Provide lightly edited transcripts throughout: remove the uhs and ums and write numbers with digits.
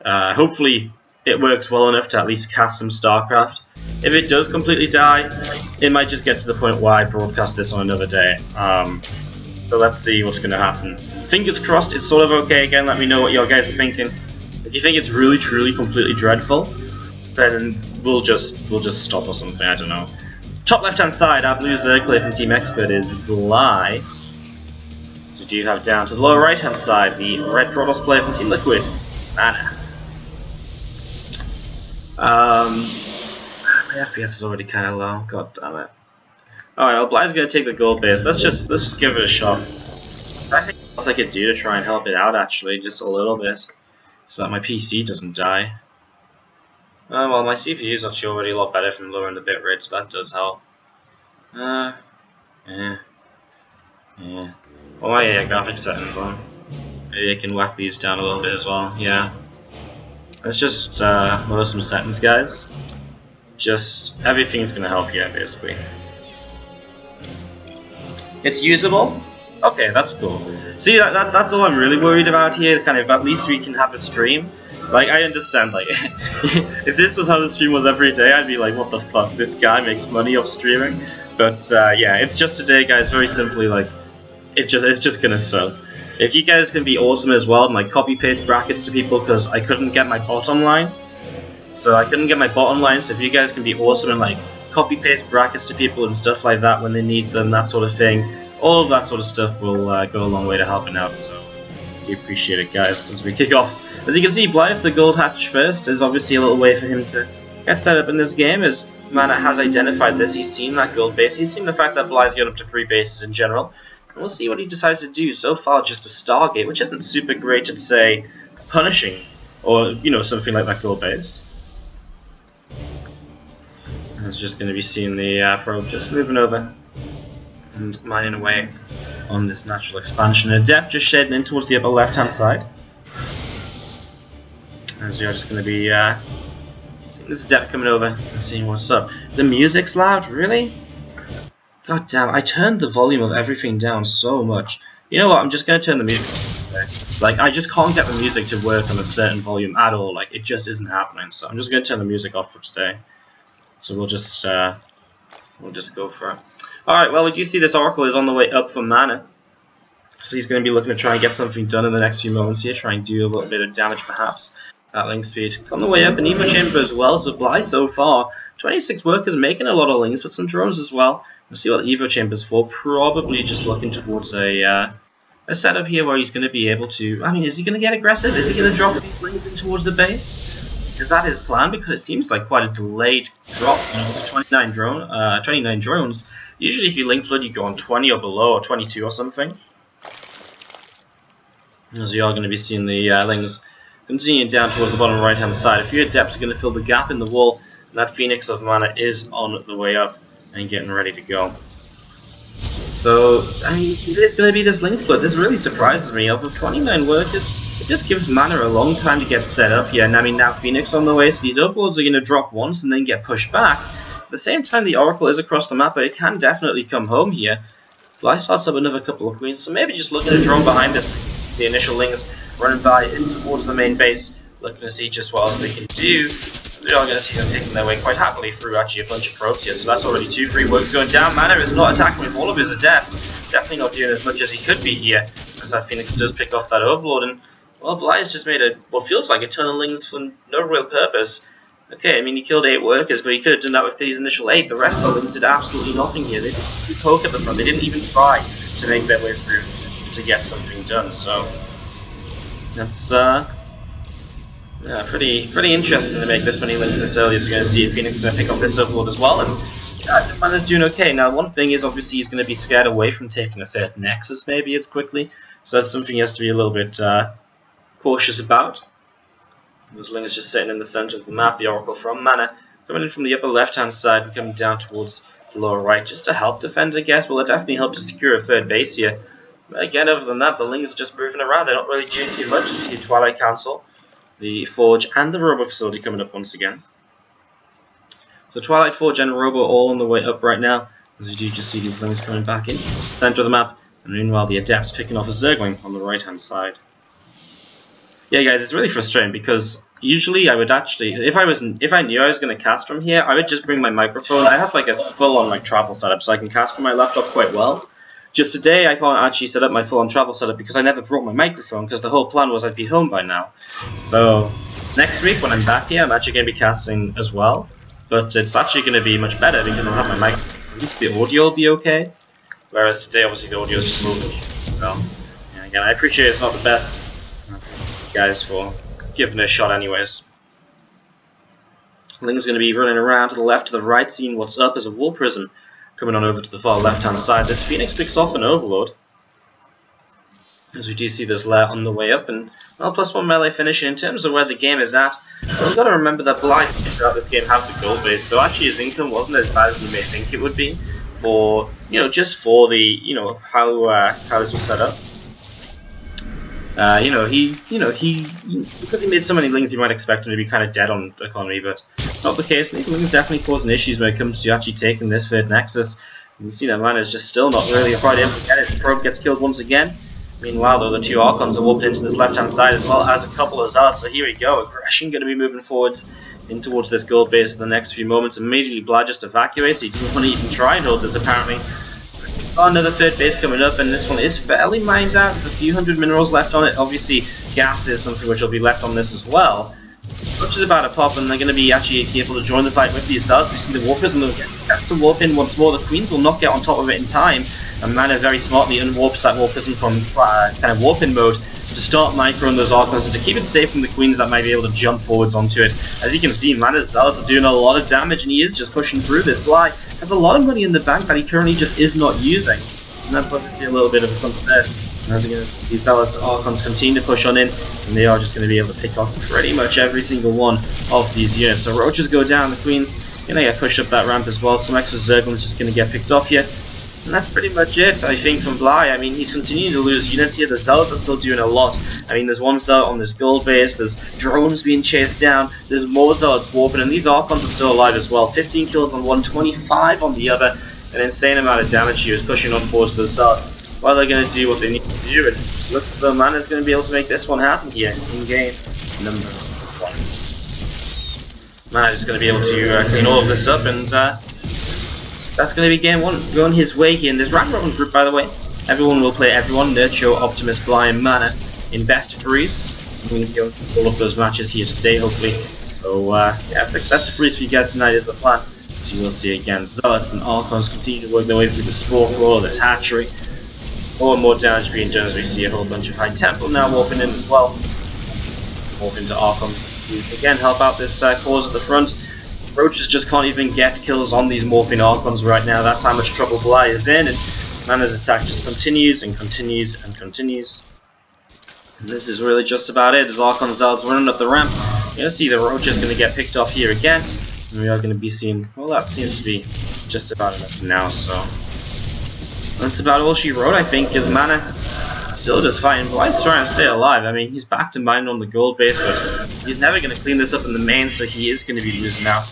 Hopefully it works well enough to at least cast some StarCraft. If it does completely die, it might just get to the point where I broadcast this on another day. But let's see what's going to happen. Fingers crossed it's sort of okay again. Let me know what your guys are thinking. If you think it's really, truly, completely dreadful, then we'll just stop or something. I don't know. Top left-hand side, our blue Zerg player from Team Expert is Bly. So we do have down to the lower right-hand side the red Protoss player from Team Liquid, MaNa. My FPS is already kind of low. God damn it. Alright, well, Bly's gonna take the gold base. Let's just give it a shot. I think what else I could do to try and help it out, actually, just a little bit, so that my PC doesn't die. Oh, well, my CPU is actually already a lot better from lowering the bitrate, so that does help. Yeah. Well, my graphics settings on. Maybe I can whack these down a little bit as well. Yeah. Let's just lower some settings, guys. Just everything's gonna help you, basically. It's usable. Okay, that's cool. See, that's all I'm really worried about here. Kind of, at least we can have a stream. Like, I understand, like, if this was how the stream was every day, I'd be like, what the fuck, this guy makes money off streaming? But, yeah, it's just today, guys, very simply, like, it's just gonna suck. If you guys can be awesome as well, and, like, copy-paste brackets to people, because I couldn't get my bot online. So I couldn't get my bot online, so if you guys can be awesome and, like, copy-paste brackets to people and stuff like that when they need them, that sort of thing, all of that sort of stuff will go a long way to helping out, so we appreciate it, guys, as we kick off. As you can see, Blythe, the gold hatch first, is obviously a little way for him to get set up in this game, as MaNa has identified this. He's seen that gold base, he's seen the fact that Blythe's got up to 3 bases in general, and we'll see what he decides to do. So far, just a Stargate, which isn't super great at, say, punishing, or, you know, something like that gold base. And it's just going to be seeing the probe just moving over and mining away on this natural expansion. A depth just shading in towards the upper left-hand side. As we are just going to be seeing this depth coming over and seeing what's up. The music's loud, really? God damn, I turned the volume of everything down so much. You know what, I'm just going to turn the music off. Like, I just can't get the music to work on a certain volume at all. Like, it just isn't happening. So I'm just going to turn the music off for today. So we'll just go for it. Alright, well, we do see this Oracle is on the way up for MaNa. So he's going to be looking to try and get something done in the next few moments here. Try and do a little bit of damage, perhaps. At link speed. On the way up, an Evo Chamber as well. Supply so far. 26 workers making a lot of links with some drones as well. We'll see what the Evo Chamber's for. Probably just looking towards a setup here where he's going to be able to... I mean, is he going to get aggressive? Is he going to drop these links in towards the base? Is that his plan? Because it seems like quite a delayed drop. You know, it's 29 drones. Usually if you link flood, you go on 20 or below, or 22 or something. As you are going to be seeing the links continuing down towards the bottom right hand side. A few adepts are going to fill the gap in the wall, and that Phoenix of MaNa is on the way up and getting ready to go. So, I mean, it is going to be this link flood. This really surprises me. Of 29 workers, it just gives MaNa a long time to get set up here. And I mean, now Phoenix on the way, so these overlords are going to drop once and then get pushed back. At the same time, the Oracle is across the map, but it can definitely come home here. Bly starts up another couple of queens, so maybe just looking to drone behind this. The initial lings running by in towards the main base, looking to see just what else they can do. We are going to see them taking their way quite happily through actually a bunch of probes here, so that's already 2 free works going down. MaNa is not attacking with all of his adepts, definitely not doing as much as he could be here, as that Phoenix does pick off that Overlord, and, well, Bly's just made what feels like a ton of lings for no real purpose. Okay, I mean, he killed 8 workers, but he could have done that with these initial 8. The rest of the lings did absolutely nothing here. They didn't poke at the front, they didn't even try to make their way through to get something done, so that's yeah, pretty interesting to make this many links this early. As you're going to see, Phoenix is going to pick up this Overlord as well, and yeah, MaNa's doing okay. Now, one thing is obviously he's going to be scared away from taking a third Nexus maybe as quickly, so that's something he has to be a little bit cautious about. Those links just sitting in the center of the map. The Oracle from MaNa coming in from the upper left-hand side and coming down towards the lower right, just to help defend, I guess. Well, it definitely helped to secure a third base here. But again, other than that, the Lings are just moving around. They're not really doing too much. You see Twilight Council, the Forge, and the Robo Facility coming up once again. So Twilight, Forge, and Robo all on the way up right now. As you do just see these Lings coming back in, center of the map. And meanwhile, the Adepts picking off a Zergling on the right-hand side. Yeah, guys, it's really frustrating because usually I would actually, if I knew I was going to cast from here, I would just bring my microphone. I have like a full-on like travel setup, so I can cast from my laptop quite well. Just today, I can't actually set up my full-on travel setup because I never brought my microphone, because the whole plan was I'd be home by now. So next week when I'm back here, I'm actually going to be casting as well, but it's actually going to be much better because I'll have my microphone. So at least the audio will be okay. Whereas today, obviously, the audio is just moving. So yeah, again, I appreciate it's not the best, guys, for giving it a shot anyways. Ling's going to be running around to the left, to the right, seeing what's up as a wall prison coming on over to the far left-hand side. This Phoenix picks off an Overlord, as we do see this lair on the way up, and well, +1 melee finishing. In terms of where the game is at, we've got to remember that Bly throughout this game have the gold base, so actually his income wasn't as bad as you may think it would be for, just for the, how this was set up. Because he made so many Lings, you might expect him to be kind of dead on economy, but not the case. These Lings definitely causing issues when it comes to actually taking this third Nexus. You can see that MaNa is just still not really quite able to get it. The probe gets killed once again. Meanwhile, though, the two Archons are warped into this left-hand side as well as a couple of Zealots. So here we go. Aggression going to be moving forwards in towards this gold base in the next few moments. Immediately, Bly just evacuates. He doesn't want to even try and hold this, apparently. Got another third base coming up, and this one is fairly mined out. There's a few hundred minerals left on it. Obviously, gas is something which will be left on this as well. Which is about to pop, and they're going to be actually able to join the fight with these Zealots. We see the Warpers, and they'll get to warp in once more. The Queens will not get on top of it in time, and MaNa very smartly unwarps that Warpism from kind of warping mode to start microing those Archons and to keep it safe from the Queens that might be able to jump forwards onto it. As you can see, MaNa's Zealots are doing a lot of damage, and he is just pushing through this. Bly has a lot of money in the bank that he currently just is not using, and that's why we see a little bit of a fun there. As these Zealots Archons continue to push on in, and they are just going to be able to pick off pretty much every single one of these units. So Roaches go down, the Queens going to get pushed up that ramp as well. Some extra Zerglings just going to get picked off here. And that's pretty much it, I think, from Bly. I mean, he's continuing to lose units here. The Zealots are still doing a lot. I mean, there's one Zealot on this gold base, there's drones being chased down, there's more Zealots warping, and these Archons are still alive as well. 15 kills on one, 25 on the other. An insane amount of damage here is pushing on forwards to the Zealots. Well, they're going to do what they need to do, and looks like MaNa's going to be able to make this one happen here in game number 1. MaNa is going to be able to clean all of this up, and that's going to be game 1 going his way here in this round robin group, by the way. Everyone will play everyone. Nurture, Optimus, Bly, and MaNa in best of 3s. I'm going to be going through all of those matches here today, hopefully. So, yeah, 6 best of 3s for you guys tonight is the plan. So you will see again, Zealots and Archons continue to work their way through the Spore for all of this hatchery. More and more damage being done as we see a whole bunch of High Temple now warping in as well. Warp into Archons to again help out this cause at the front. Roaches just can't even get kills on these morphing Archons right now. That's how much trouble Bly is in, and MaNa's attack just continues and continues and continues. And this is really just about it. As Archon Zealots running up the ramp, you're going to see the Roaches going to get picked off here again. And we are going to be seeing, well, that seems to be just about enough now, so that's about all she wrote, I think, because MaNa still just fighting. Bly's trying to stay alive. I mean, he's back to mining on the gold base, but he's never going to clean this up in the main, so he is going to be losing out.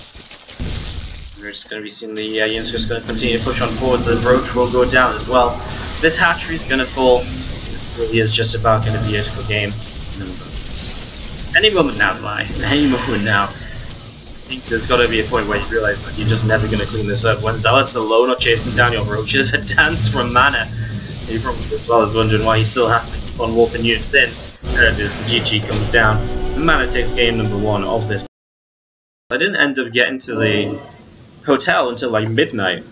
We're just going to be seeing the units just going to continue to push on forwards, and Roach will go down as well. This hatchery is going to fall. It really is just about going to be it for game number. Any moment now, Bly. Any moment now. I think there's got to be a point where you realise that you're just never going to clean this up. When Zealots alone are chasing down your Roaches, a dance from MaNa. You probably as well as wondering why he still has to keep on warping units in. There it is, the GG comes down. MaNa takes game number 1 of this. I didn't end up getting to the hotel until like midnight.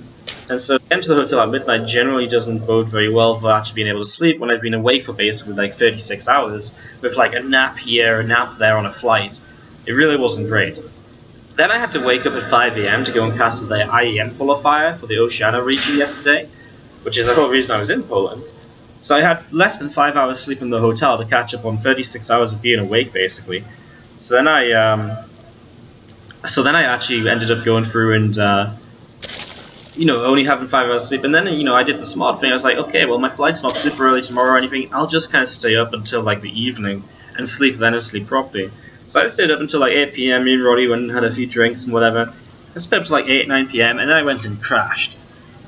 And so getting to the hotel at midnight generally doesn't bode very well for actually being able to sleep when I've been awake for basically like 36 hours with like a nap here, a nap there on a flight. It really wasn't great. Then I had to wake up at 5 AM to go and cast the IEM qualifier for the Oceania region yesterday, which is the whole reason I was in Poland. So I had less than 5 hours sleep in the hotel to catch up on 36 hours of being awake, basically. So then I actually ended up going through and, only having 5 hours sleep. And then, I did the smart thing. I was like, okay, well, my flight's not super early tomorrow or anything. I'll just kind of stay up until like the evening and sleep then and sleep properly. So I stayed up until like 8 PM, me and Roddy went and had a few drinks and whatever. I stayed up to like 8, 9 PM, and then I went and crashed.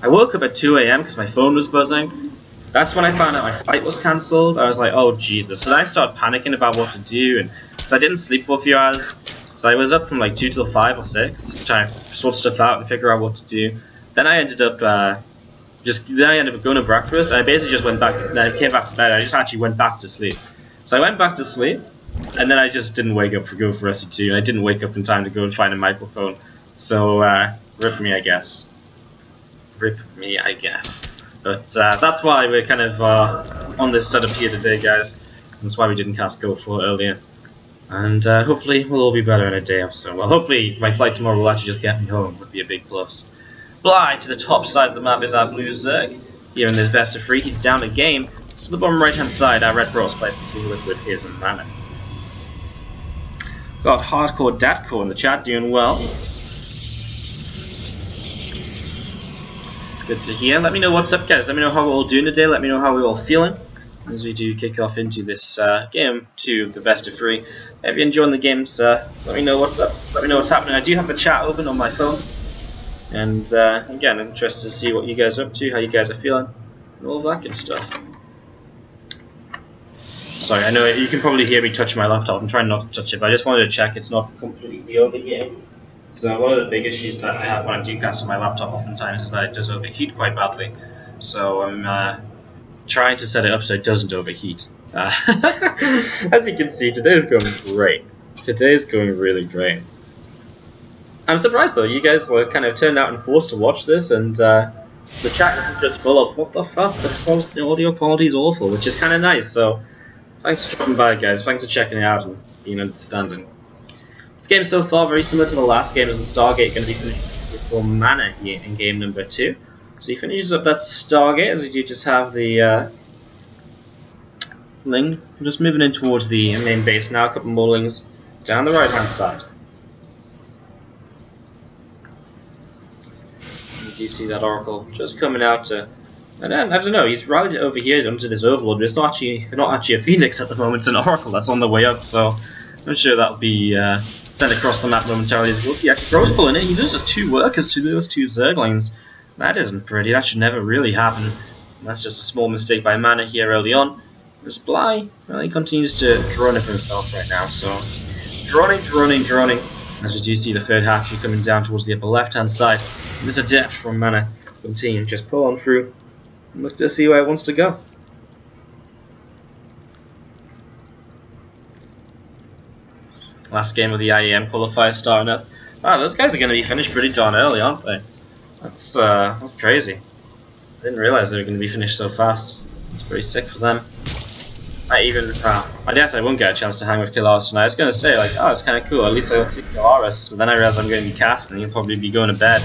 I woke up at 2 AM because my phone was buzzing, That's when I found out my flight was cancelled. I was like, oh Jesus. So then I started panicking about what to do, and so I didn't sleep for a few hours. So I was up from like 2 till 5 or 6, trying to sort stuff out and figure out what to do. Then I ended up going to breakfast, and I basically just went back. Then I came back to bed. I just actually went back to sleep. So I went back to sleep, and then I just didn't wake up for go for SC2, and I didn't wake up in time to go and find a microphone. So rip me, I guess. Rip me, I guess. But that's why we're kind of on this setup here today, guys. That's why we didn't cast Go 4 earlier. And hopefully we'll all be better in a day or so. Well, hopefully my flight tomorrow will actually just get me home. Would be a big plus. Fly to the top side of the map is our blue Zerg. Here in this best of 3, he's down a game. To the bottom right hand side, our red Protoss player continuing with his MaNa. Got Hardcore Datcore in the chat, doing well. Good to hear. Let me know what's up, guys. Let me know how we're all doing today. Let me know how we're all feeling as we do kick off into this game 2 of the best of 3. If you're enjoying the games, let me know what's up. Let me know what's happening. I do have the chat open on my phone. And again, I'm interested to see what you guys are up to, how you guys are feeling, and all of that good stuff. Sorry, I know you can probably hear me touch my laptop. I'm trying not to touch it, but I just wanted to check it's not completely overheating. So one of the big issues that I have when I do cast on my laptop oftentimes is that it does overheat quite badly. So I'm trying to set it up so it doesn't overheat. As you can see, today's going great. Today's going really great. I'm surprised though, you guys were kind of turned out and forced to watch this, and the chat isn't just full of what the fuck, the audio quality is awful, which is kind of nice. So thanks for dropping by, guys. Thanks for checking it out and being understanding. This game so far very similar to the last game, as the Stargate going to be finished for MaNa here in game number 2. So he finishes up that Stargate, as we do just have the Ling. I'm just moving in towards the main base now. A couple more Lings down the right hand side. You do see that Oracle just coming out to, and then, I don't know, he's rallied over here onto this Overlord, but it's not actually a Phoenix at the moment. It's an Oracle that's on the way up, so I'm sure that'll be sent across the map momentarily as well. Yeah, Bro's pulling it. He loses 2 workers to those 2 Zerglings. That isn't pretty. That should never really happen. And that's just a small mistake by MaNa here early on. This Bly, well, he continues to drone it for himself right now, so droning. As you do see the 3rd hatchery coming down towards the upper left-hand side. And there's a depth from MaNa. Continue, just pull on through and look to see where it wants to go. Last game of the IEM qualifier starting up. Wow, those guys are going to be finished pretty darn early, aren't they? That's crazy. I didn't realize they were going to be finished so fast. It's pretty sick for them. I guess I won't get a chance to hang with Kilaris tonight. I was going to say, like, oh, it's kind of cool. At least I'll see Kilaris. But then I realized I'm going to be casting. He'll probably be going to bed.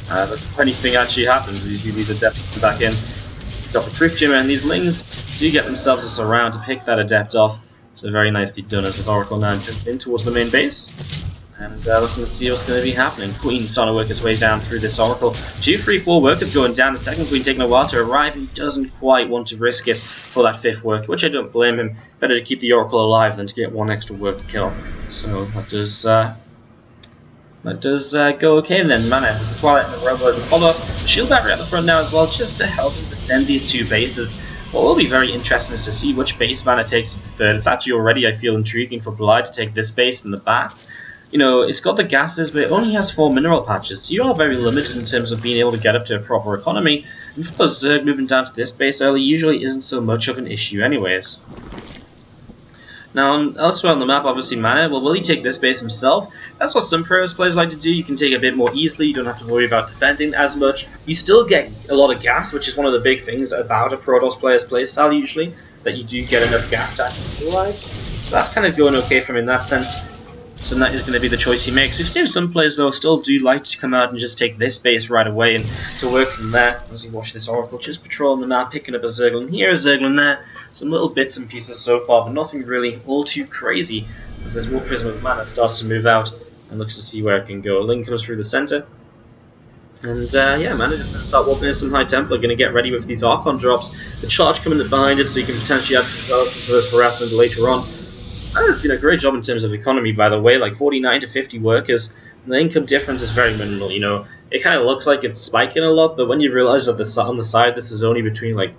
But if anything actually happens, you see these Adepts come back in. Got the Proof Jimmer, and these Lings do get themselves a surround to pick that Adept off. So very nicely done as this Oracle now jumped in towards the main base. And looking to see what's going to be happening. Queen starting to work his way down through this Oracle. 2, 3, 4 workers going down. The second Queen taking a while to arrive. He doesn't quite want to risk it for that 5th worker, which I don't blame him. Better to keep the Oracle alive than to get 1 extra worker kill. So that does go okay then. MaNa has the Twilight and the Robo as a follow-up. Shield battery at the front now as well, just to help him defend these 2 bases. What will be very interesting is to see which base MaNa takes to the 3rd. It's actually already, I feel, intriguing for Bly to take this base in the back. You know, it's got the gases, but it only has 4 mineral patches, so you are very limited in terms of being able to get up to a proper economy. And for Zerg, moving down to this base early usually isn't so much of an issue anyways. Now, elsewhere on the map, obviously MaNa, well, will he take this base himself? That's what some Protoss players like to do. You can take it a bit more easily, you don't have to worry about defending as much. You still get a lot of gas, which is one of the big things about a Protoss player's playstyle usually, that you do get enough gas to actually utilize. So that's kind of going okay for him in that sense. So that is going to be the choice he makes. We've seen some players though still do like to come out and just take this base right away and to work from there. As you watch this Oracle just patrolling the map, picking up a Zerglin here, a Zerglin there. Some little bits and pieces so far, but nothing really all too crazy. As this War Prism of MaNa starts to move out and looks to see where it can go. Link comes through the center. And yeah, MaNa just going to start walking in some High Templar, going to get ready with these Archon drops. The charge coming behind it so you can potentially add some zealots into this harassment later on. That's been a great job in terms of economy, by the way, like 49 to 50 workers. And the income difference is very minimal, you know. It kind of looks like it's spiking a lot, but when you realize that on the side this is only between like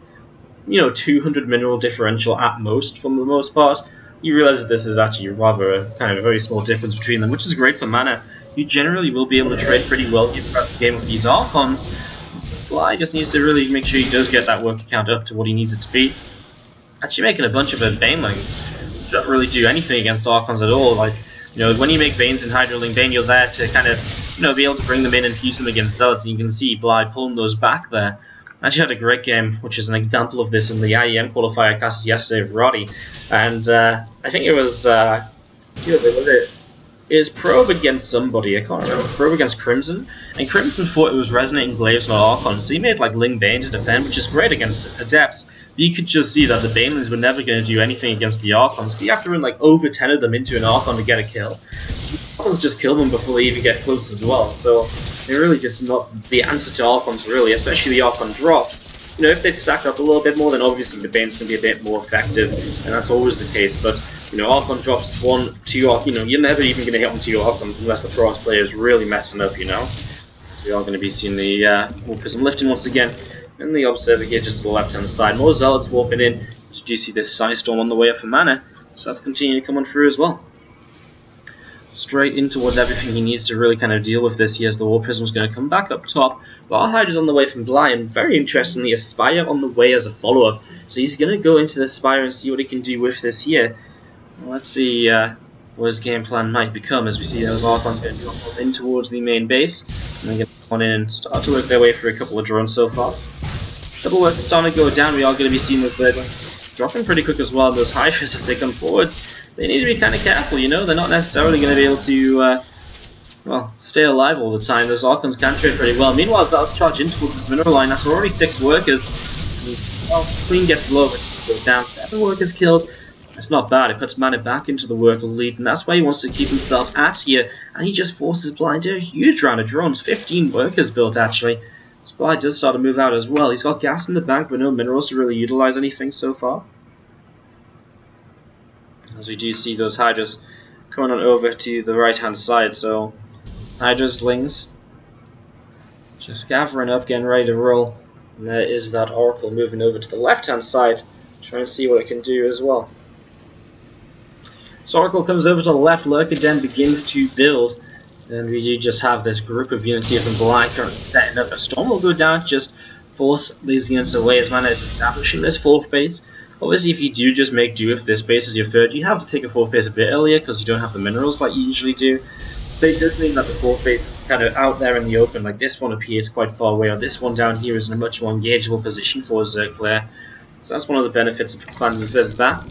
200 mineral differential at most, for the most part. You realize that this is actually rather a kind of a very small difference between them, which is great for MaNa. You generally will be able to trade pretty well throughout the game with these Archons. So Bly just needs to really make sure he does get that worker count up to what he needs it to be. Actually making a bunch of Banelings, which don't really do anything against Archons at all. Like, when you make Banes and Hydroling Bane, you're there to kind of, be able to bring them in and fuse them against Zealots. And you can see Bly pulling those back there. Actually had a great game, which is an example of this in the IEM qualifier I casted yesterday with Roddy. And I think it was, it was Probe against somebody, I can't remember, Probe against Crimson. And Crimson thought it was Resonating Glaives, not Archons, so he made like Ling Bane to defend, which is great against Adepts. But you could just see that the Banelings were never going to do anything against the Archons, but you have to run like over 10 of them into an Archon to get a kill. The Archons just kill them before they even get close as well, so they're really just not the answer to Archons really, especially the Archon drops. If they'd stacked up a little bit more, then obviously the Bane's going to be a bit more effective, and that's always the case, but Archon drops 1, 2, you're never even going to hit on 2 Archons unless the Frost player is really messing up, So we are going to be seeing the War Prism lifting once again. And the Observer here just to the left hand side. More Zealots warping in. You do see this Psystorm on the way up for MaNa, so that's continuing to come on through as well. Straight in towards everything he needs to really kind of deal with this here as the War Prism is going to come back up top. But Hydra's on the way from Bly, and very interestingly, Aspire on the way as a follow-up. So he's going to go into the Aspire and see what he can do with this here. Well, let's see what his game plan might become as we see those Archons going to go in towards the main base. And then get on in and start to work their way through a couple of drones so far. Double work is starting to go down. We are going to be seeing those dropping pretty quick as well. Those Hydras as they come forwards, they need to be kind of careful. They're not necessarily going to be able to, stay alive all the time. Those Archons can trade pretty well. Meanwhile, Zealots charge in towards this mineral line. That's already 6 workers. Well, Queen gets low, but goes down. 7 workers killed. That's not bad. It puts MaNa back into the worker lead, and that's why he wants to keep himself at here. And he just forces Bly into a huge round of drones. 15 workers built actually. Bly does start to move out as well. He's got gas in the bank, but no minerals to really utilize anything so far. As we do see those Hydras coming on over to the right-hand side. So, Hydras, Lings, just gathering up, getting ready to roll. And there is that Oracle moving over to the left-hand side, trying to see what it can do as well. So Oracle comes over to the left, Lurker Den begins to build. And we do just have this group of units here from Bly currently setting up. A Storm will go down, just force these units away as MaNa is establishing this 4th base. Obviously, if you do just make do with this base as your 3rd, you have to take a 4th base a bit earlier because you don't have the minerals like you usually do. But it does mean that the 4th base is kind of out there in the open. Like this one appears quite far away, or this one down here is in a much more engageable position for Zerclair. So that's one of the benefits of expanding further back.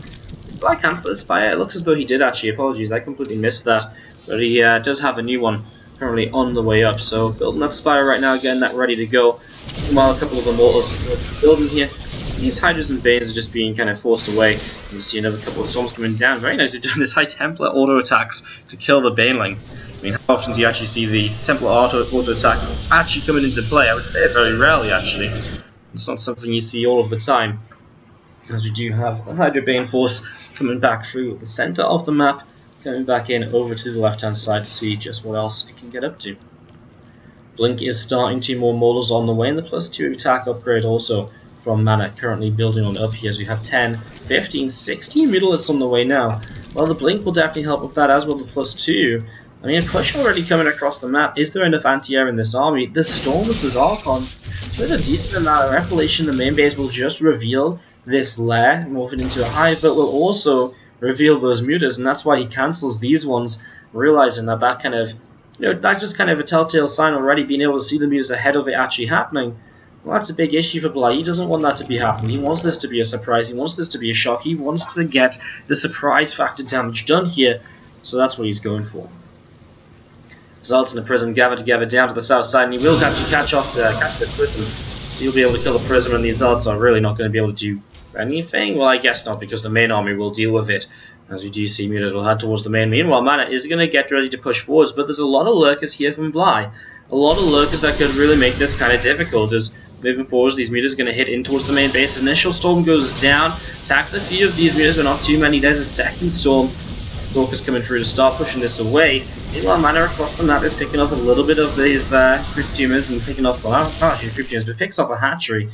Bly cancel this Spire. It looks as though he did actually. Apologies, I completely missed that. But he does have a new one currently on the way up. So building that Spire right now, getting that ready to go. Meanwhile, a couple of Immortals still building here. These Hydras and Banes are just being kind of forced away. You see another couple of Storms coming down. Very nicely done. This High Templar auto attacks to kill the Baneling. I mean, how often do you actually see the Templar auto attack actually coming into play? I would say very rarely actually. It's not something you see all of the time. As we do have the Hydra Bane Force coming back through the center of the map, coming back in over to the left hand side to see just what else it can get up to. Blink is starting to more models on the way, and the +2 attack upgrade also from MaNa currently building on up here as we have 10, 15, 16 Mutalisks on the way now. Well, the Blink will definitely help with that as well, the +2. I mean, a push already coming across the map. Is there enough anti-air in this army? The Storm with the Archon. There's a decent amount of repellation. The main base will just reveal this lair, morphing into a hive, but will also reveal those mutas, and that's why he cancels these ones, realizing that that kind of, that's just kind of a telltale sign already, being able to see the mutas ahead of it actually happening. Well, that's a big issue for Bly. He doesn't want that to be happening. He wants this to be a surprise. He wants this to be a shock. He wants to get the surprise factor damage done here, so that's what he's going for. Zealots in the Prism gather together down to the south side, and he will actually catch the Prism. So he'll be able to kill the Prism, and these Zealots are really not going to be able to do anything. Well, I guess not, because the main army will deal with it. As we do see, mutas will head towards the main. Meanwhile, MaNa is going to get ready to push forwards, but there's a lot of lurkers here from Bly. A lot of lurkers that could really make this kind of difficult. As moving forwards, these mutas are going to hit in towards the main base. Initial Storm goes down, attacks a few of these mutas, but not too many. There's a second Storm. Stalker's coming through to start pushing this away. Meanwhile, MaNa across the map is picking up a little bit of these Crypt Tumors and picking off, well, not actually Crypt Tumors, but picks off a Hatchery.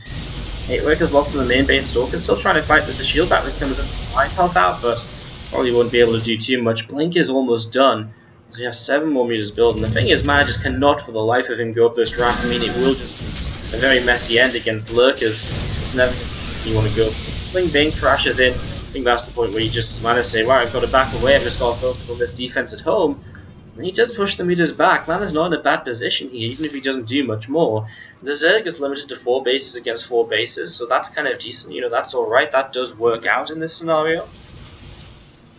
8 workers lost in the main base. Stalker's still trying to fight. There's a shield battery comes up, 5 health out, but probably won't be able to do too much. Blink is almost done. So we have 7 more meters built, and the thing is, MaNa just cannot for the life of him go up this ramp. I mean, it will just be a very messy end against lurkers. It's never you want to go. Bling Bing crashes in. I think that's the point where you just MaNa say, wow, I've got to back away, I've just got to focus on this defense at home. And he does push the meters back. MaNa's not in a bad position here, even if he doesn't do much more. The Zerg is limited to 4 bases against 4 bases, so that's kind of decent. You know, that's alright. That does work out in this scenario.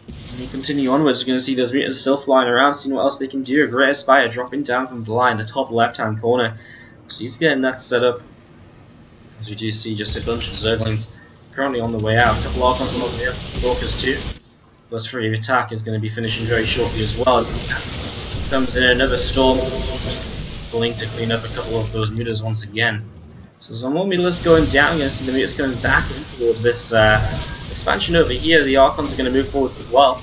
And you continue onwards, you're going to see those mutants still flying around, seeing what else they can do. A Great Aspire dropping down from blind, the top left-hand corner. So he's getting that set up. As we do see just a bunch of Zerglings currently on the way out. A couple of Archons on the way up, Stalkers too. Plus free attack is going to be finishing very shortly as well. As comes in another storm. Blink to clean up a couple of those mutas once again. So some more mutas going down. You're going to see the mutas going back in towards this expansion over here. The Archons are going to move forwards as well.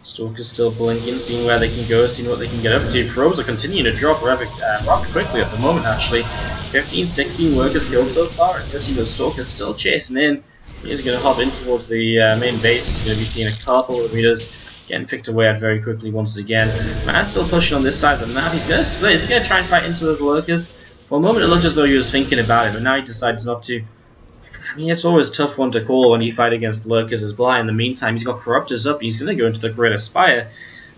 Stalker's still blinking, seeing where they can go, seeing what they can get up to. Probes are continuing to drop rather quickly at the moment, actually. 15, 16 workers killed so far, and you'll see those Stalkers still chasing in. He's going to hop in towards the main base. He's going to be seeing a couple of meters getting picked away at very quickly once again. MaNa's still pushing on this side of the map. He's going to split. He's going to try and fight into those lurkers. For a moment it looked as though he was thinking about it, but now he decides not to. I mean, it's always a tough one to call when you fight against lurkers as Bly. In the meantime, he's got Corruptors up. He's going to go into the Great Aspire.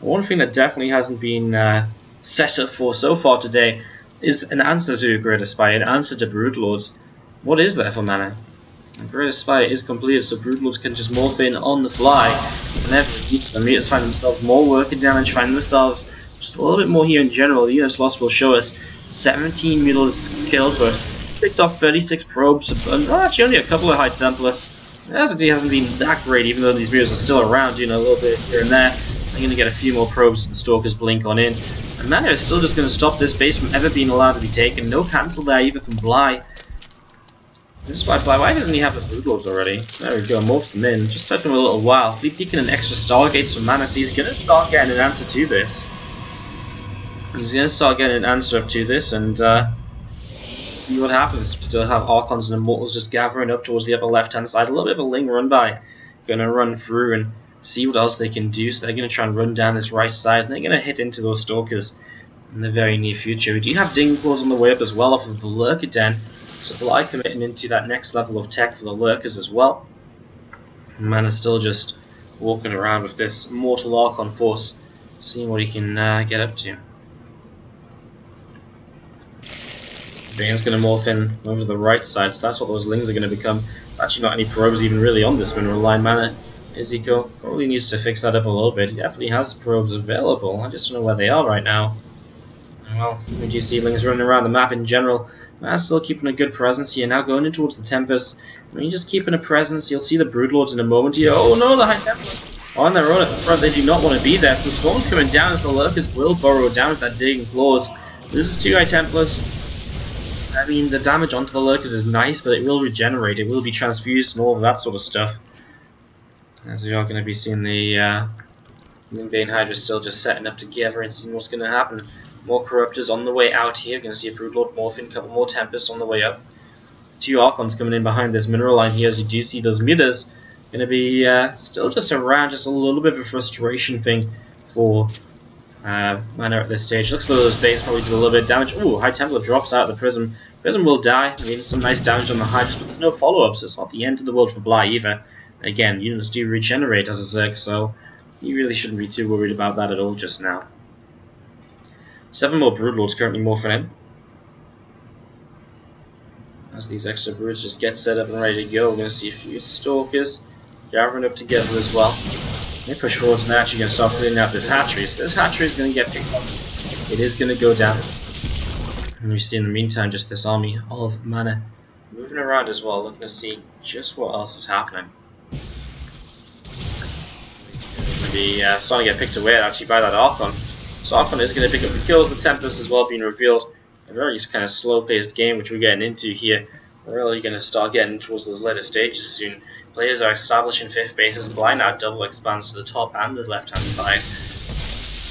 One thing that definitely hasn't been set up for so far today is an answer to a Great Aspire, an answer to Broodlords. What is there for MaNa? The Great Aspire is completed, so Broodlords can just morph in on the fly. Whenever the meters find themselves more worker damage, find themselves just a little bit more here in general. The units lost will show us 17 mutants killed, but picked off 36 probes, but actually only a couple of High Templar. It hasn't been that great, even though these mutants are still around, you know, a little bit here and there. They're going to get a few more probes as the Stalkers blink on in. And MaNa is still just going to stop this base from ever being allowed to be taken. No cancel there either from Bly. This is why Bly, why doesn't he have the Broodlords already? There we go, morphs them in. Just took him a little while. Fleet Peeking an extra Stargates from MaNa, so he's going to start getting an answer to this. He's going to start getting an answer up to this, and see what happens. We still have Archons and Immortals just gathering up towards the upper left-hand side. A little bit of a Ling run by. Going to run through and see what else they can do. So they're going to try and run down this right side, and they're going to hit into those Stalkers in the very near future. We do have Ding Claws on the way up as well off of the Lurker Den. Supply committing into that next level of tech for the Lurkers as well. MaNa's still just walking around with this Mortal Archon force, seeing what he can get up to. Bing's going to morph in over the right side, so that's what those Lings are going to become. Actually not any probes even really on this mineral line. MaNa Iziko probably needs to fix that up a little bit. He definitely has probes available, I just don't know where they are right now. Well, we do see Lings running around the map in general. MaNa's still keeping a good presence here, now going in towards the Tempest. I mean, just keeping a presence, you'll see the Broodlords in a moment here. Oh no, the High Templar on their own at the front, they do not want to be there. So Storm's coming down as the Lurkers will burrow down with that Digging Claws. Loses 2 High Templars. I mean, the damage onto the Lurkers is nice, but it will regenerate, it will be transfused and all of that sort of stuff. As we are going to be seeing the Moonbane Hydra still just setting up together and seeing what's going to happen. More Corruptors on the way out here. Going to see a Broodlord morphing, a couple more Tempests on the way up. 2 Archons coming in behind this mineral line here. As you do see those mutas going to be still just around, just a little bit of a frustration thing for MaNa at this stage. Looks like those Banes probably do a little bit of damage. Ooh, High Templar drops out of the Prism. Prism will die. I mean, some nice damage on the Hydras, but there's no follow-ups. It's not the end of the world for Bly either. Again, units do regenerate as a Zerg, so you really shouldn't be too worried about that at all just now. 7 more Broodlords currently morphing in. As these extra broods just get set up and ready to go, we're going to see a few Stalkers gathering up together as well. They push forwards and they're actually going to start cleaning out this hatchery. So this hatchery is going to get picked up. It is going to go down. And we see in the meantime just this army of MaNa moving around as well, looking to see just what else is happening. It's going to be starting to get picked away actually by that Archon. So Archon is going to pick up the kills, the Tempest as well being revealed. A very kind of slow-paced game which we're getting into here. We're really going to start getting towards those later stages soon. Players are establishing 5th bases. Bly now double expands to the top and the left-hand side.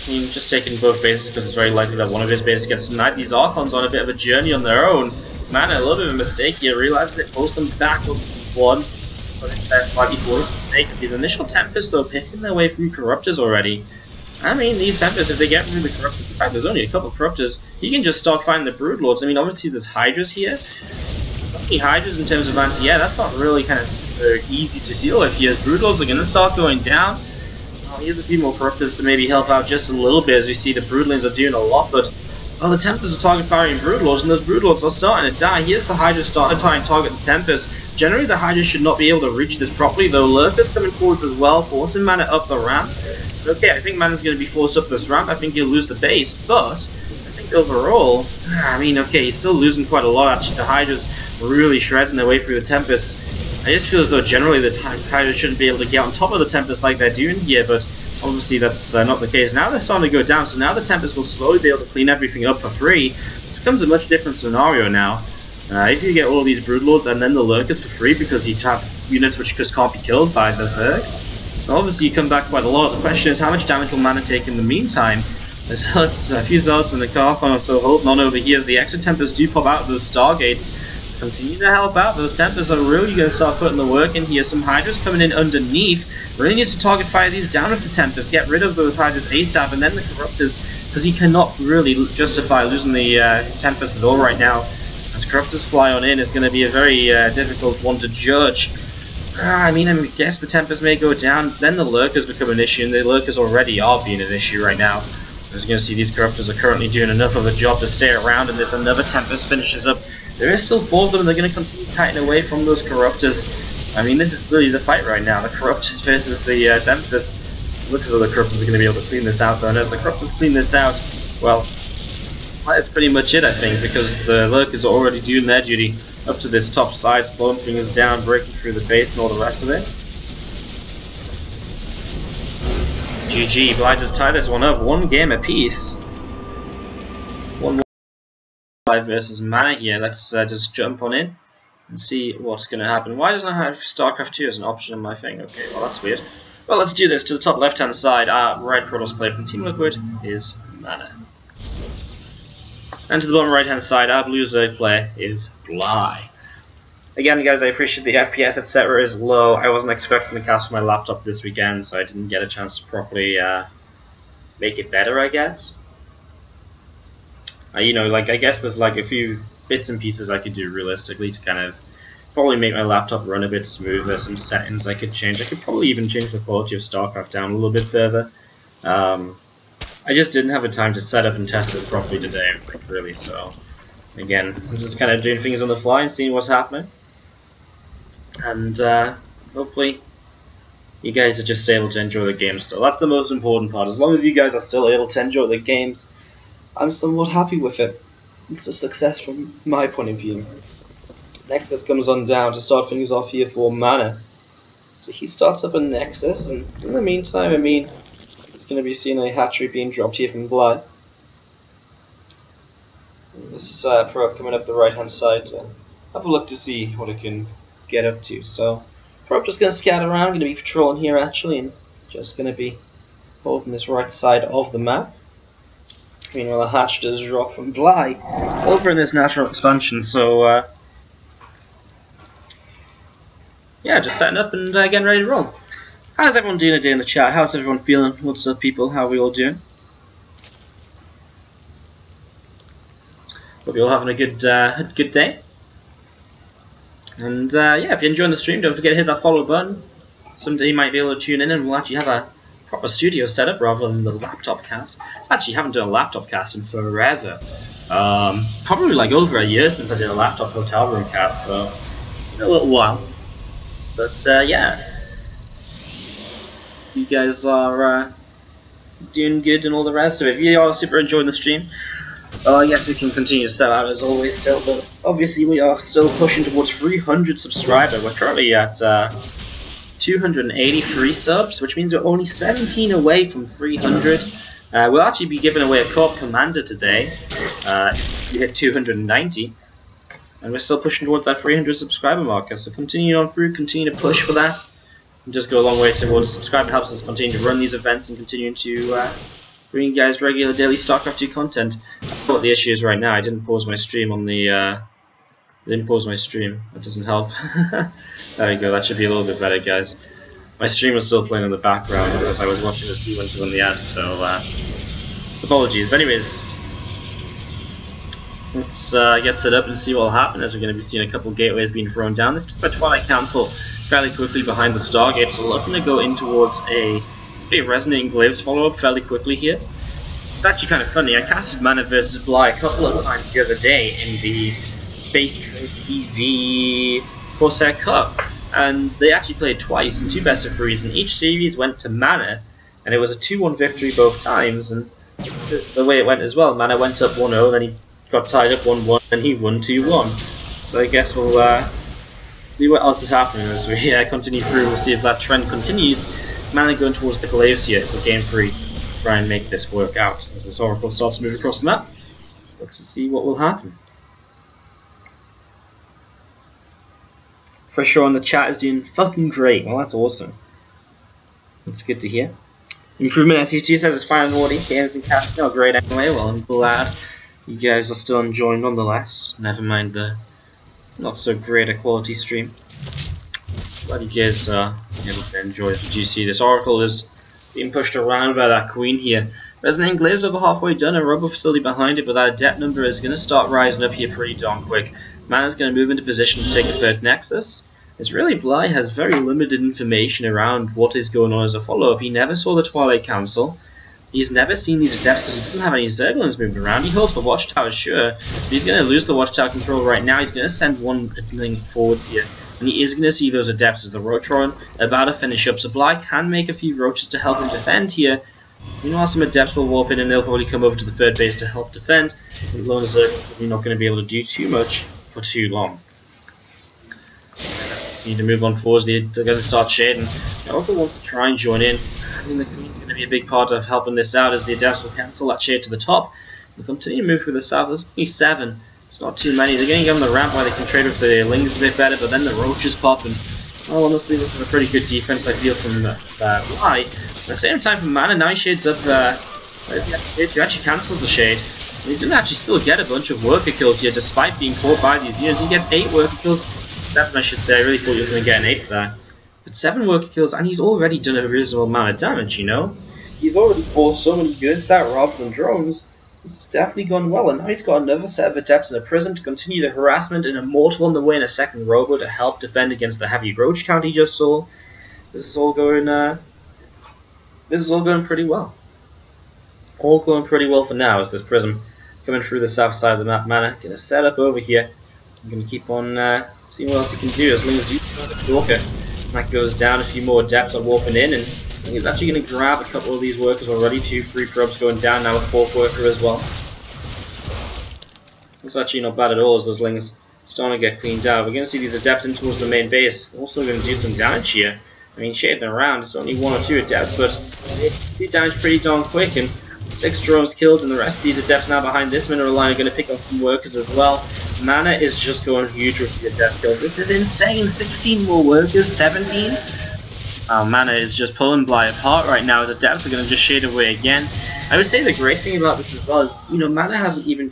Team just taking both bases because it's very likely that one of his bases gets denied. These Archons on a bit of a journey on their own. MaNa, a little bit of a mistake here. Realizes it pulls them back up one, but it's slightly forced mistake. These initial Tempests, though, picking their way through Corruptors already. I mean, these Tempests, if they get through the Corruptors, in fact, there's only a couple of Corruptors, you can just start fighting the Broodlords. I mean, obviously there's Hydras here. Hydras in terms of anti-air, that's not really kind of easy to deal with here. Broodlords are going to start going down. Here's a few more Corruptors to maybe help out just a little bit, as we see the Broodlings are doing a lot, but the Tempests are target firing Broodlords, and those Broodlords are starting to die. Here's the Hydra starting to try and target the Tempest. Generally, the Hydra should not be able to reach this properly, though Lurker's coming forwards as well, forcing MaNa up the ramp. Okay, I think MaNa's going to be forced up this ramp. I think he'll lose the base, but I think overall, I mean, okay, he's still losing quite a lot. Actually, the Hydra's really shredding their way through the Tempest. I just feel as though generally the Hydra shouldn't be able to get on top of the Tempest like they're doing here, but obviously that's not the case. Now they're starting to go down, so now the Tempest will slowly be able to clean everything up for free. This becomes a much different scenario now. If you get all of these Broodlords and then the Lurkers for free because you have units which just can't be killed by the Zerg, obviously you come back quite a lot. The question is, how much damage will MaNa take in the meantime? There's a few Zards in the Carcon are still holding on over here as the extra Tempests do pop out of those Stargates. Continue to help out. Those Tempests are really going to start putting the work in here. Some Hydras coming in underneath. Really needs to target fire these down with the Tempest. Get rid of those Hydras ASAP, and then the Corruptors, because he cannot really justify losing the Tempest at all right now. As Corruptors fly on in, it's going to be a very difficult one to judge. I mean, I guess the Tempest may go down, then the Lurkers become an issue, and the Lurkers already are being an issue right now. As you're going to see, these Corruptors are currently doing enough of a job to stay around, and there's another Tempest finishes up. There is still 4 of them, and they're going to continue kiting away from those Corruptors. I mean, this is really the fight right now. The Corruptors versus the Tempest. Looks as though the Corruptors are going to be able to clean this out, though, and as the Corruptors clean this out, well, that's pretty much it, I think, because the Lurkers are already doing their duty up to this top side, slowing things down, breaking through the base and all the rest of it. GG, Blinders tie this one up, 1 game apiece. 1 versus MaNa here. Let's just jump on in and see what's going to happen. Why doesn't I have StarCraft 2 as an option on my thing? Okay, well that's weird. Well, let's do this. To the top left hand side, our right Protoss player from Team Liquid is MaNa. And to the bottom right hand side, our blue Zerg player is Bly. Again, guys, I appreciate the FPS, etc. is low. I wasn't expecting to cast my laptop this weekend, so I didn't get a chance to properly make it better, I guess. You know, like, I guess there's like a few bits and pieces I could do realistically to kind of probably make my laptop run a bit smoother. Some settings I could change. I could probably even change the quality of StarCraft down a little bit further. I just didn't have the time to set up and test this properly today, really, so again, I'm just kind of doing things on the fly and seeing what's happening. And hopefully you guys are just able to enjoy the game still. That's the most important part. As long as you guys are still able to enjoy the games, I'm somewhat happy with it. It's a success from my point of view. Nexus comes on down to start things off here for MaNa. So he starts up a Nexus, and in the meantime, I mean, it's going to be seeing a hatchery being dropped here from Bly. This probe coming up the right hand side to have a look to see what it can get up to. So probe just going to scatter around, going to be patrolling here actually, and just going to be holding this right side of the map. Meanwhile, a hatch does drop from Bly over in this natural expansion. So yeah, just setting up and getting ready to roll. How's everyone doing today in the chat? How's everyone feeling? What's up, people? How are we all doing? Hope you're all having a good day. And yeah, if you're enjoying the stream, don't forget to hit that follow button. Someday you might be able to tune in and we'll actually have a proper studio setup rather than the laptop cast. I actually haven't done a laptop cast in forever. Probably like over a year since I did a laptop hotel room cast, so a little while. But yeah, you guys are doing good and all the rest. So if you are super enjoying the stream, yes, we can continue to sell out as always still, but obviously we are still pushing towards 300 subscribers. We're currently at 283 subs, which means we're only 17 away from 300. We'll actually be giving away a Corp Commander today. We hit 290. And we're still pushing towards that 300 subscriber marker, so continue on through, continue to push for that. And just go a long way towards subscribing. Helps us continue to run these events and continue to bring you guys regular daily StarCraft 2 content. What the issue is right now, I didn't pause my stream on the didn't pause my stream. That doesn't help. There we go. That should be a little bit better, guys. My stream was still playing in the background because I was watching the T1 in the end, so apologies. Anyways, let's get set up and see what will happen, as we're going to be seeing a couple gateways being thrown down. This took a Twilight Council fairly quickly behind the Stargate, so we're looking to go in towards a Resonating Glaives follow-up fairly quickly here. It's actually kind of funny. I casted MaNa versus Bly a couple of times the other day in the Base PvZ Corsair Cup, and they actually played twice in 2 best-of-3s, and each series went to MaNa, and it was a 2-1 victory both times, and this is the way it went as well. MaNa went up 1-0, then he got tied up 1-1, and he won 2-1. So I guess we'll see what else is happening as we continue through. We'll see if that trend continues. MaNa going towards the Glaives here for game 3. Try and make this work out as this Oracle starts to move across the map. Looks to see what will happen. For sure, on the chat is doing fucking great. Well, that's awesome. That's good to hear. Improvement SCG says it's fine with Wardy. Games and cast not great anyway. Well, I'm glad you guys are still enjoying nonetheless. Never mind the not so great a quality stream. Glad you guys are able to enjoy it. Did you see this Oracle is being pushed around by that Queen here? Resonating Glaives over halfway done, a Robo Facility behind it, but that Adept number is going to start rising up here pretty darn quick. MaNa's going to move into position to take a third Nexus. It's really Bly has very limited information around what is going on as a follow-up. He never saw the Twilight Council. He's never seen these Adepts because he doesn't have any Zerglings moving around. He holds the Watchtower, sure, but he's going to lose the Watchtower control right now. He's going to send one link forwards here, and he is going to see those Adepts as the Roachron about to finish up. So Bly can make a few Roaches to help him defend here. Meanwhile, some Adepts will warp in and they'll probably come over to the third base to help defend. And Lone Zergling's probably not going to be able to do too much for too long. Need to move on forwards. They're going to start shading. Oracle wants to try and join in. I think the Queen's going to be a big part of helping this out, as the Adepts will cancel that shade to the top. They'll continue to move through the south. There's only 7. It's not too many. They're going to give them the ramp where they can trade with the Lings a bit better, but then the Roaches pop, and well, honestly, this is a pretty good defense, I feel, from Bly. At the same time, from MaNa, now he shades up he actually cancels the shade. He's going to actually still get a bunch of worker kills here, despite being caught by these units. He gets 8 worker kills. 7, I should say. I really thought he was going to get an 8 for that. But 7 worker kills, and he's already done a reasonable amount of damage, you know? He's already forced so many units out rather than drones. This has definitely gone well, and now he's got another set of Adepts in a prison to continue the harassment, and Immortal on the way in a second Robo to help defend against the heavy Roach count he just saw. This is all going pretty well. All going pretty well for now, as this Prism coming through the south side of the map. MaNa going to set up over here. I'm going to keep on seeing what else he can do, as long as you the Stalker. That goes down, a few more Adepts are warping in, and I think he's actually going to grab a couple of these workers already. 2, 3 probes going down now, with 4th worker as well. It's actually not bad at all, as those Lings starting to get cleaned out. We're going to see these Adepts in towards the main base. Also going to do some damage here. I mean, shading around, it's only 1 or 2 Adepts, but they do damage pretty darn quick, and 6 drones killed, and the rest of these Adepts now behind this mineral line are going to pick up some workers as well. MaNa is just going huge with the Adept kills. This is insane! 16 more workers, 17? Oh, MaNa is just pulling Bly apart right now, as Adepts are going to just shade away again. I would say the great thing about this as well is, you know, MaNa hasn't even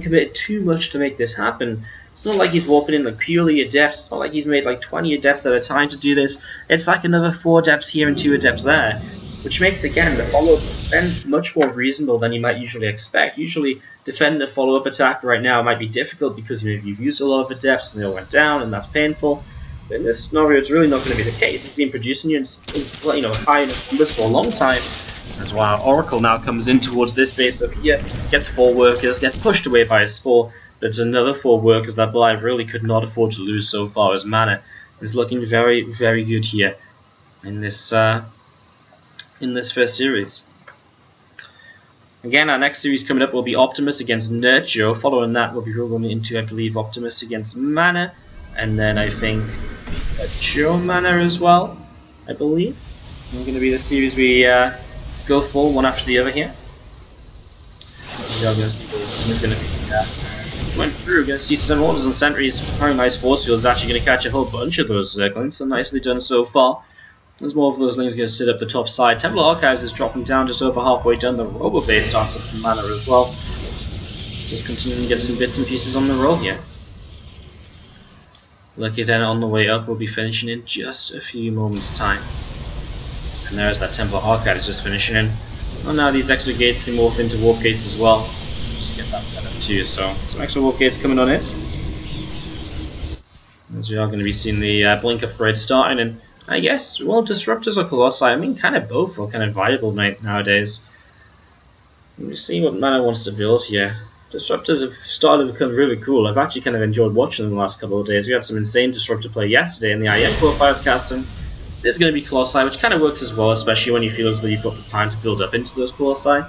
committed too much to make this happen. It's not like he's warping in like purely Adepts. It's not like he's made like 20 Adepts at a time to do this. It's like another 4 Adepts here and 2 Adepts there, which makes, again, the follow-up defense much more reasonable than you might usually expect. Usually, defending a follow-up attack right now might be difficult because you've used a lot of Adepts and they all went down, and that's painful. But in this scenario, it's really not going to be the case. It's been producing units, you know, high enough numbers for a long time. As well, Oracle now comes in towards this base up here, gets 4 workers, gets pushed away by a Spore. There's another 4 workers that Bly really could not afford to lose so far, as MaNa is looking very, very good here in this first series. Again, our next series coming up will be Optimus against Nurture. Following that, we'll be rolling into, I believe, Optimus against MaNa, and then I think Joe MaNa as well, I believe. It's going to be the series we go full one after the other here. You're going to see who's going to be went through. Going to see some orders and sentries. Very nice force field is actually going to catch a whole bunch of those Zerglings, so nicely done so far. There's more of those Lings going to sit up the top side. Temple Archives is dropping down just over halfway done. The Robo base starts up from MaNa as well. Just continuing to get some bits and pieces on the roll here. Lucky Den on the way up will be finishing in just a few moments' time. And there's that Temple Arcade is just finishing in. Well, now these extra gates can morph into warp gates as well. Just get that set up too, so some extra warp gates coming on in. As we are going to be seeing the blink upgrade starting, and I guess, well, Disruptors or Colossi, I mean, kind of both are kind of viable nowadays. Let me see what MaNa wants to build here. Disruptors have started to become really cool. I've actually kind of enjoyed watching them the last couple of days. We had some insane Disruptor play yesterday in the IM qualifiers casting. There's going to be Colossi, which kind of works as well, especially when you feel as though you've got the time to build up into those Colossi.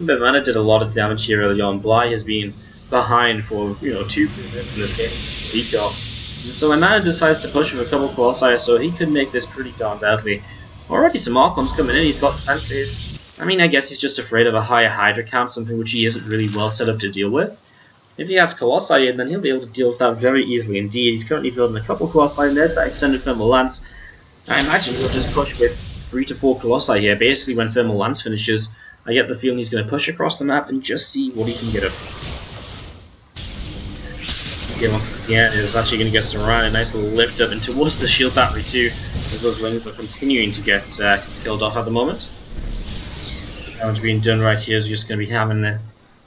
But MaNa did a lot of damage here early on. Bly has been behind for, 2 minutes in this game. Eco. So when MaNa decides to push with a couple Colossi, so he could make this pretty darn deadly. Already some Archons coming in, he's got defense phase. I mean, I guess he's just afraid of a higher Hydra count, something which he isn't really well set up to deal with. If he has Colossi in, then he'll be able to deal with that very easily indeed. He's currently building a couple Colossi in there, that extended Thermal Lance. I imagine he'll just push with 3 to 4 Colossi here. Basically, when Thermal Lance finishes, I get the feeling he's going to push across the map and just see what he can get up. Yeah, is actually going to get surrounded. A nice little lift up and towards the shield battery too, as those wings are continuing to get killed off at the moment. Damage being done right here is just going to be having the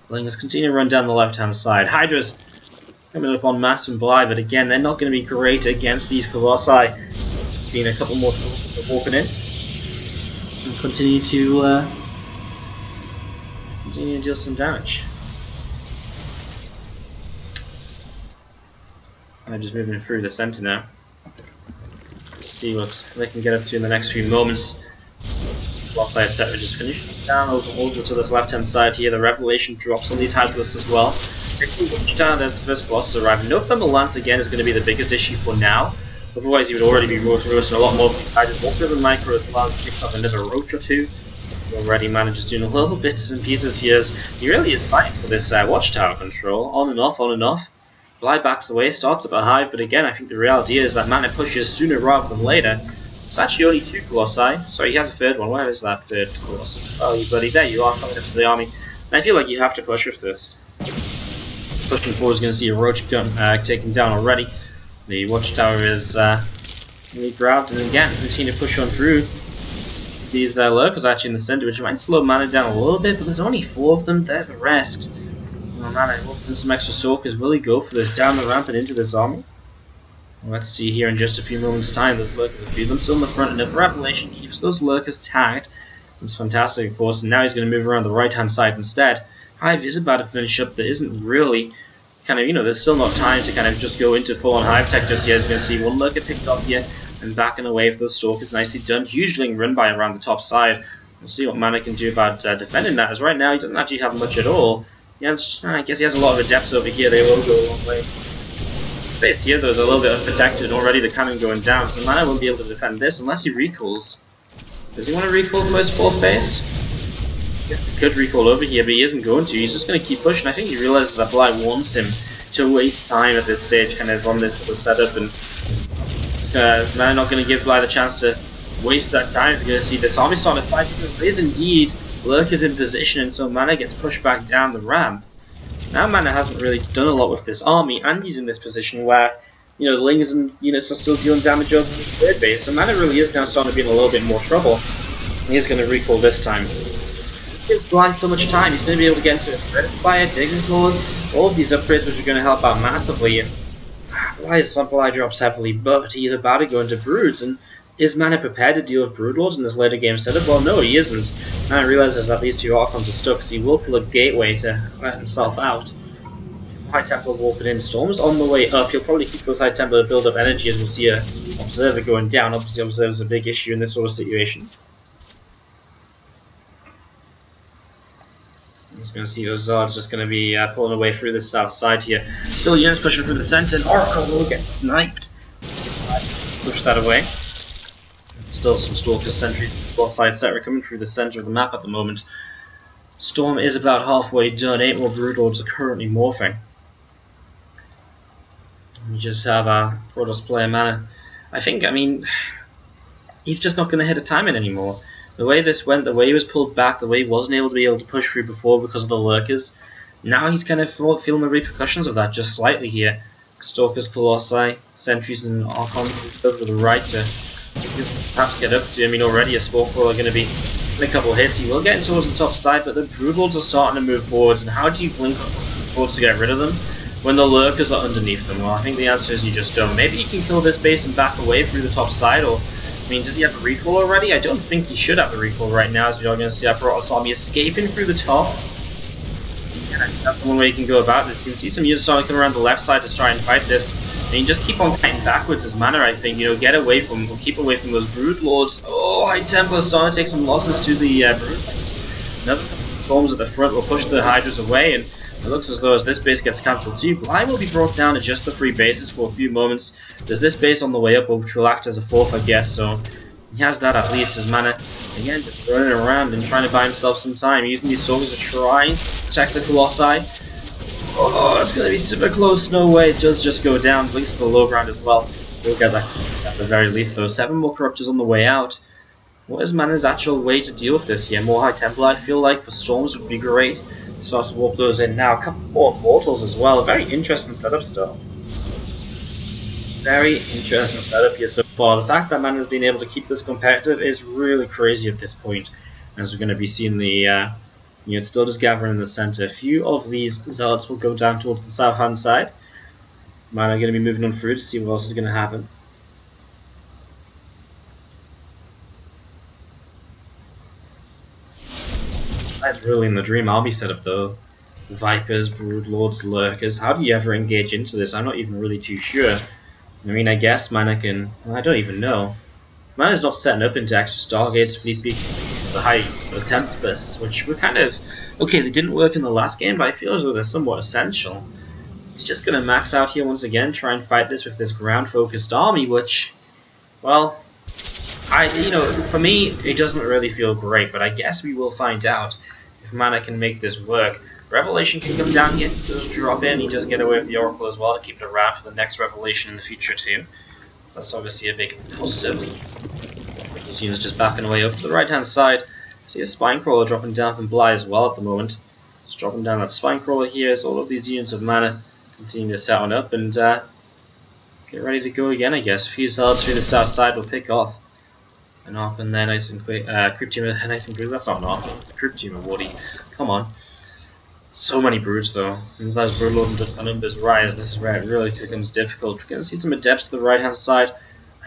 Lingers continue to run down the left hand side. Hydras coming up on Mass and Bly, but again, they're not going to be great against these Colossi. Seeing a couple more walking in and continue to deal some damage. I'm just moving through the center now. See what they can get up to in the next few moments. Blocklight etc. just finished down over to this left hand side here. The Revelation drops on these Hydras as well. Down, there's the first Colossus arriving. No Thermal Lance again is going to be the biggest issue for now. Otherwise, he would already be roasting a lot more of these Hydras. Walker the Micro as well, picks up another Roach or two. Already manages doing a little bits and pieces here. He really is fighting for this Watchtower control. On and off, on and off. Bly backs away, starts up a hive, but again, I think the reality is that MaNa pushes sooner rather than later. It's actually only 2 Colossi. Sorry, he has a third one. Where is that third Colossus? Oh, you buddy, there you are, coming up to the army. And I feel like you have to push with this. Pushing forward is going to see a Roach gun taken down already. The Watchtower is really grabbed, and again, continue to push on through. These lurkers actually in the center, which might slow MaNa down a little bit, but there's only 4 of them. There's the rest. Oh, MaNa wants in some extra Stalkers. Will he go for this down the ramp and into this army? Well, let's see here in just a few moments' time. Those lurkers, a few of them still in the front, and if Revelation keeps those lurkers tagged, it's fantastic, of course. And now he's going to move around the right-hand side instead. Hive is about to finish up. There isn't really kind of, there's still not time to kind of just go into full-on Hive tech just yet. As you're going to see one lurker picked up here and backing away for those Stalkers. Nicely done. Huge Ling run by around the top side. We'll see what MaNa can do about defending that, as right now he doesn't actually have much at all. I guess he has a lot of adepts over here. They will go a long way. Base here, there's a little bit unprotected, and already the cannon going down, so MaNa won't be able to defend this unless he recalls. Does he want to recall the most 4th base? Yeah, he could recall over here, but he isn't going to. He's just going to keep pushing. I think he realizes that Bly wants him to waste time at this stage, kind of on this sort of setup, and MaNa not going to give Bly the chance to waste that time. He's going to see this army starting to fight. There is indeed Lurkers in position, and so MaNa gets pushed back down the ramp. Now MaNa hasn't really done a lot with this army, and he's in this position where, the Lings and units are still dealing damage over the 3rd base, so MaNa really is now starting to be in a little bit more trouble. He's going to recall this time. It gives Bly so much time. He's going to be able to get into Fire, Digging Claws, all of these upgrades which are going to help out massively. Bly drops heavily, but he's about to go into Broods, and is MaNa prepared to deal with Broodlords in this later game setup? Well, no, he isn't. MaNa realizes that these 2 Archons are stuck, so he will pull a gateway to let himself out. High Templar walking in. Storm's on the way up. He'll probably keep those High Templar to build up energy, as we'll see a Observer going down. Obviously, Observer's a big issue in this sort of situation. I'm just going to see those Zards just going to be pulling away through the south side here. Still units pushing through the center, and Oracle will get sniped. Push that away. Still some Stalkers, Sentries, both sides, etc. coming through the center of the map at the moment. Storm is about halfway done. 8 more Broodlords are currently morphing. We just have our Protoss player MaNa. I mean, he's just not going to hit a timing anymore. The way this went, the way he was pulled back, the way he wasn't able to push through before because of the Lurkers, Now he's kind of feeling the repercussions of that just slightly here. Stalkers, Colossi, Sentries and Archons over to the right to perhaps get up to him. I mean, already a Spore Crawler are going to be in a couple of hits. He will get in towards the top side, but the Broodlords are starting to move forwards. And how do you blink forwards to get rid of them when the Lurkers are underneath them? Well, I think the answer is you just don't. Maybe you can kill this base and back away through the top side, or I mean, does he have a recall already? I don't think he should have a recall right now, as we are going to see our Protoss army escaping through the top. Yeah, that's one way you can go about this. You can see some units starting to come around the left side to try and fight this. I mean, just keep on fighting backwards as MaNa, I think. You know, get away from, or keep away from those Broodlords. Oh, High Templar starting to take some losses to the Broodlords. Another Storms at the front will push the Hydras away, and it looks as though as this base gets cancelled too, Bly will be brought down to just the 3 bases for a few moments. There's this base on the way up, which will act as a 4th, I guess, so he has that at least as MaNa. Again, just running around and trying to buy himself some time, using these Stalkers to try and protect the Colossi. Oh, it's going to be super close, no way, it does just go down, blinks to the low ground as well. We'll get that at the very least though. 7 more Corruptors on the way out. What is MaNa's actual way to deal with this here? More High Templar, I feel like, for Storms would be great. Start to warp those in now. A couple more Mortals as well. A very interesting setup still. Very interesting setup here so far. The fact that MaNa has been able to keep this competitive is really crazy at this point. As we're going to be seeing the units still just gathering in the center. A few of these Zealots will go down towards the south hand side. MaNa are going to be moving on through to see what else is going to happen. That's really in the dream army setup though. Vipers, Broodlords, Lurkers. How do you ever engage into this? I'm not even really too sure. I mean, I guess MaNa can... Well, I don't even know. MaNa's not setting up into extra Stargates, Fleet Beacon, the Tempest, which were kind of... Okay, they didn't work in the last game, but I feel as though they're somewhat essential. He's just going to max out here once again, try and fight this with this ground-focused army, which... Well... you know, for me, it doesn't really feel great, but I guess we will find out if MaNa can make this work. Revelation can come down here, he does drop in, he does get away with the Oracle as well to keep it around for the next Revelation in the future too. That's obviously a big positive. These units just backing away over to the right hand side. See a Spine Crawler dropping down from Bly as well at the moment. Just dropping down that Spine Crawler here as all of these units of MaNa continue to set on up and get ready to go again, I guess. A few Zealots through the south side will pick off. An Archon there, nice and quick. Crypt Team nice and quick. That's not an Archon, it's a Crypt Team of Wardy. Come on. So many Broods though. As those Broodlord numbers rise, this is where it really becomes difficult. We're going to see some Adepts to the right hand side.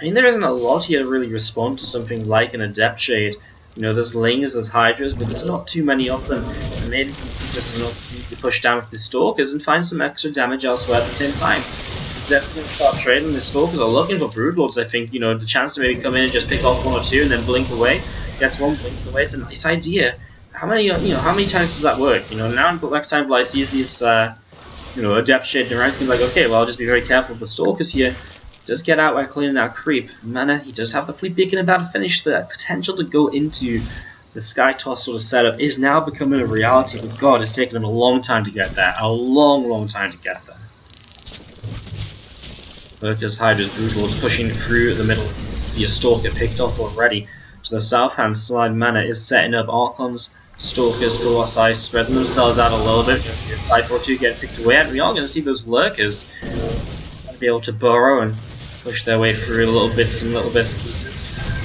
I mean, there isn't a lot here to really respond to something like an Adept Shade. You know, there's Lings, there's Hydras, but there's not too many of them. And maybe this is an opportunity to push down with the Stalkers and find some extra damage elsewhere at the same time. Definitely going to start trading. The Stalkers are looking for Broodlords, I think. You know, the chance to maybe come in and just pick off 1 or 2 and then blink away. Gets 1, blinks away. It's a nice idea. How many, how many times does that work? You know, now next time Bly sees these, Adept shading around, he's going to be like, okay, well, I'll just be very careful with the Stalkers here. Just get out while cleaning out creep. MaNa, he does have the Fleet Beacon about to finish. The potential to go into the Sky Toss sort of setup is now becoming a reality, but God, it's taken him a long time to get there. A long, long time to get there. Lurkers, Hydras, Broodlords pushing through the middle. See a Stalker picked off already. To the south hand side, MaNa is setting up Archons, Stalkers, Colossi, spreading themselves out a little bit. Just see a 5 or 2 get picked away, and we are going to see those Lurkers be able to burrow and push their way through a little bit, some little bits of pieces.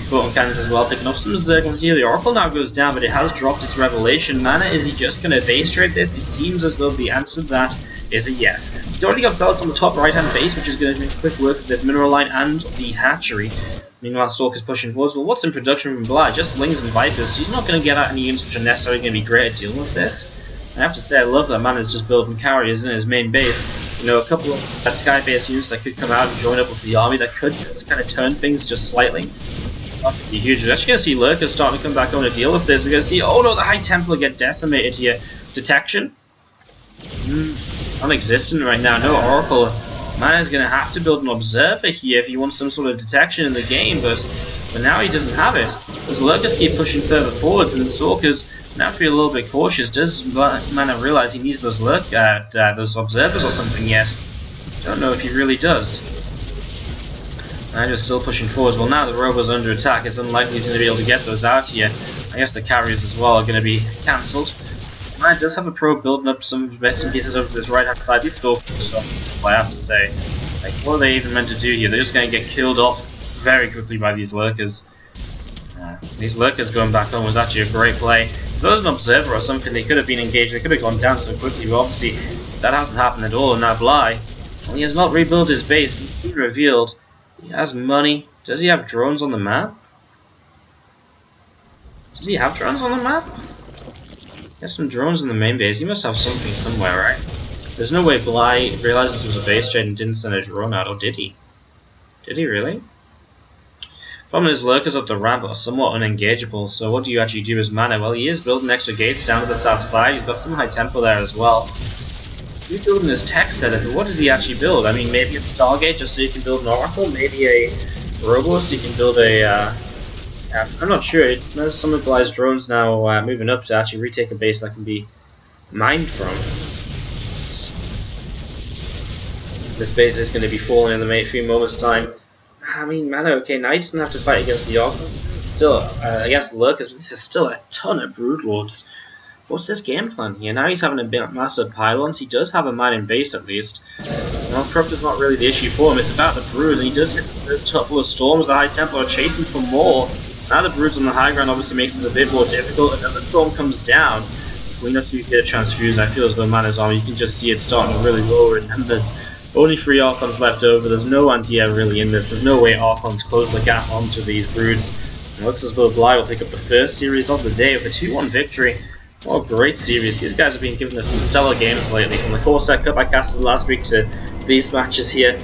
Photon cannons as well, picking up some Zerglings here. The Oracle now goes down, but it has dropped its Revelation. MaNa, is he just going to base trade this? It seems as though the answer to that is a yes. He's already got Zealots on the top right hand base, which is going to make quick work of this mineral line and the hatchery. Meanwhile, Stalker's pushing forwards. Well, what's in production from Bly? Just Lings and Vipers. He's not going to get out any units which are necessarily going to be great at dealing with this. I have to say, I love that MaNa's just building carriers in his main base. You know, a couple of sky-based units that could come out and join up with the army that could just kind of turn things just slightly. That could be huge. We're actually going to see Lurkers starting to come back on to deal with this. We're going to see, oh no, the High Templar get decimated here. Detection? Non-existent right now. No Oracle. MaNa's going to have to build an Observer here if he wants some sort of detection in the game, but now he doesn't have it. As Lurkers keep pushing further forwards, and the Stalkers now have to be a little bit cautious. Does MaNa realize he needs those those Observers or something yet? Don't know if he really does. And just still pushing forwards. Well, now the Robo's under attack. It's unlikely he's going to be able to get those out here. I guess the carriers as well are going to be cancelled. MaNa does have a pro building up some pieces over this right hand side. These Stalkers, I have to say, like, what are they even meant to do here? They're just going to get killed off very quickly by these Lurkers. These Lurkers going back on was actually a great play. If there was an observer or something, they could have been engaged, they could have gone down so quickly, but obviously that hasn't happened at all. And now Bly, well, he has not rebuilt his base. He's been revealed. He has money. Does he have drones on the map? Does he have drones on the map? He has some drones in the main base. He must have something somewhere, right? There's no way Bly realized this was a base trade and didn't send a drone out, or did he? Did he really? Problem is, Lurkers up the ramp are somewhat unengageable, so what do you actually do as MaNa? Well, he is building extra gates down to the south side. He's got some high tempo there as well. He's building his tech setup, but what does he actually build? I mean, maybe it's Stargate just so you can build an Oracle, maybe a Robo so you can build a... I'm not sure. There's some of Bly's drones now moving up to actually retake a base that can be mined from. This base is going to be falling in the few moments' time. I mean, MaNa, okay, now he doesn't have to fight against the Oracle. Still, against Lurkers, but this is still a ton of Broodlords. What's his game plan here? Now he's having a bit of massive pylons. He does have a mining base at least. Well, Corruptor's not really the issue for him. It's about the Brood, and he does hit those couple of storms. The High Templar are chasing for more. Now the Brood's on the high ground obviously makes this a bit more difficult. Another storm comes down. We know to get a transfuse. I feel as though MaNa's army, you can just see it starting to really lower in numbers. Only 3 Archons left over. There's no anti-air really in this. There's no way Archons close the gap onto these Broods. It looks as though Bly will pick up the first series of the day with a 2-1 victory. What a great series. These guys have been giving us some stellar games lately. From the Corsair Cup I casted last week to these matches here.